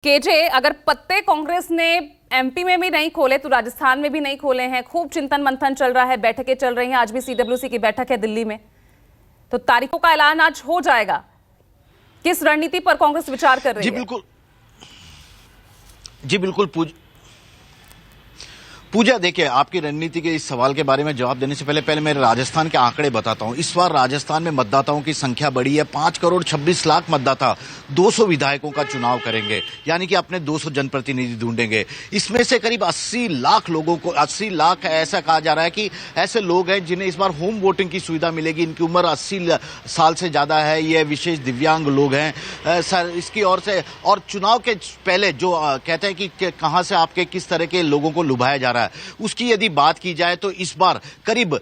KJ, अगर पत्ते कांग्रेस ने एमपी में भी नहीं खोले तो राजस्थान में भी नहीं खोले हैं। खूब चिंतन मंथन चल रहा है, बैठकें चल रही हैं। आज भी सीडब्ल्यूसी की बैठक है दिल्ली में, तो तारीखों का ऐलान आज हो जाएगा। किस रणनीति पर कांग्रेस विचार कर रही है? जी बिल्कुल पूजा, देखिए, आपकी रणनीति के इस सवाल के बारे में जवाब देने से पहले मैं राजस्थान के आंकड़े बताता हूं। इस बार राजस्थान में मतदाताओं की संख्या बढ़ी है। 5 करोड़ 26 लाख मतदाता 200 विधायकों का चुनाव करेंगे, यानी कि अपने 200 जनप्रतिनिधि ढूंढेंगे। इसमें से करीब 80 लाख लोगों को, 80 लाख ऐसा कहा जा रहा है कि ऐसे लोग हैं जिन्हें इस बार होम वोटिंग की सुविधा मिलेगी। इनकी उम्र 80 साल से ज्यादा है, ये विशेष दिव्यांग लोग हैं सर। इसकी ओर से और चुनाव के पहले जो कहते हैं कि कहां से आपके किस तरह के लोगों को लुभाया जा रहा है, उसकी यदि बात की जाए तो इस बार करीब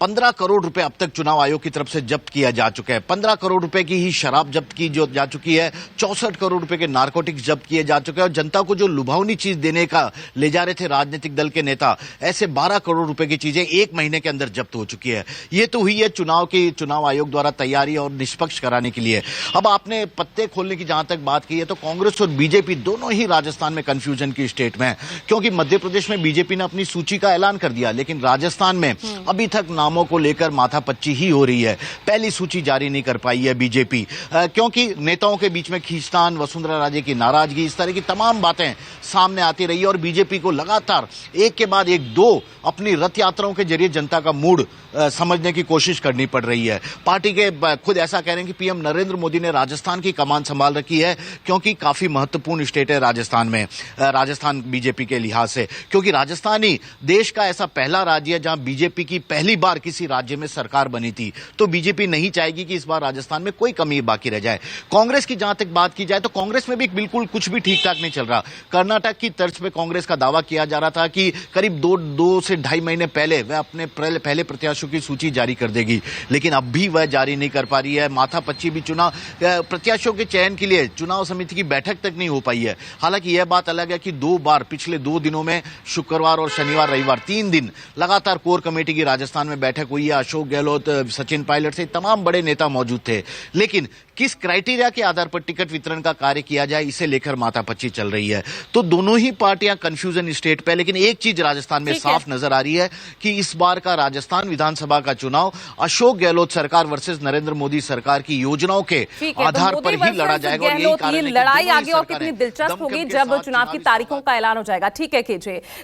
15 करोड़ रुपए अब तक चुनाव आयोग की तरफ से जब्त किया जा चुका है। 15 करोड़ रुपए की ही शराब जब्त की जो जा चुकी है, 64 करोड़ रुपए के नारकोटिक्स जब्त किए जा चुके हैं। और जनता को जो लुभावनी चीज देने का ले जा रहे थे राजनीतिक दल के नेता, ऐसे 12 करोड़ रुपए की चीजें 1 महीने के अंदर जब्त हो चुकी है। ये तो हुई है चुनाव आयोग द्वारा तैयारी और निष्पक्ष कराने के लिए। अब आपने पत्ते खोलने की जहां तक बात की है, तो कांग्रेस और बीजेपी दोनों ही राजस्थान में कंफ्यूजन की स्टेट में है, क्योंकि मध्य प्रदेश में बीजेपी ने अपनी सूची का ऐलान कर दिया, लेकिन राजस्थान में अभी तक नामों को लेकर माथापच्ची ही हो रही है। पहली सूची जारी नहीं कर पाई है बीजेपी, क्योंकि नेताओं के बीच में खींचतान, वसुंधरा राजे की नाराजगी, इस तरह की तमाम बातें सामने आती रही है। और बीजेपी को लगातार एक के बाद एक दो अपनी रथ यात्राओं के जरिए जनता का मूड समझने की कोशिश करनी पड़ रही है। पार्टी के खुद ऐसा कह रहे हैं कि पीएम नरेंद्र मोदी ने राजस्थान की कमान संभाल रखी है, क्योंकि काफी महत्वपूर्ण स्टेट है राजस्थान में, राजस्थान बीजेपी के लिहाज से, क्योंकि राजस्थान ही देश का ऐसा पहला राज्य है जहां बीजेपी की पहली बार किसी राज्य में सरकार बनी थी। तो बीजेपी नहीं चाहेगी कि इस बार राजस्थान में कोई कमी बाकी रह जाए। कांग्रेस की जहां तक बात की जाए तो कांग्रेस में भी बिल्कुल कुछ भी ठीक ठाक नहीं चल रहा। कर्नाटक की तर्ज पे कांग्रेस का दावा किया जा रहा था कि करीब 2 से 2.5 महीने पहले वह अपने पहले प्रत्याशियों की सूची जारी कर देगी, लेकिन अब भी वह जारी नहीं कर पा रही है। माथापच्ची भी चुनाव प्रत्याशियों के चयन के लिए चुनाव समिति की बैठक तक नहीं हो पाई है। हालांकि यह बात अलग है कि 2 बार पिछले 2 दिनों में, शुक्रवार और शनिवार रविवार 3 दिन लगातार कोर कमेटी की राजस्थान में बैठक हुई है। अशोक गहलोत, सचिन पायलट से तमाम बड़े नेता मौजूद थे, लेकिन किस क्राइटेरिया के आधार पर टिकट वितरण का कार्य किया जाए, इसे लेकर माथापच्ची चल रही है। तो दोनों ही पार्टियां कंफ्यूजन स्टेट पे, लेकिन एक चीज राजस्थान में साफ नजर आ रही है कि इस बार का राजस्थान विधानसभा का चुनाव अशोक गहलोत सरकार वर्सेस नरेंद्र मोदी सरकार की योजनाओं के आधार पर ही लड़ा जाएगा। और यही कारण है कि लड़ाई आगे और कितनी दिलचस्प होगी जब चुनाव की तारीखों का ऐलान हो जाएगा। ठीक है केजे।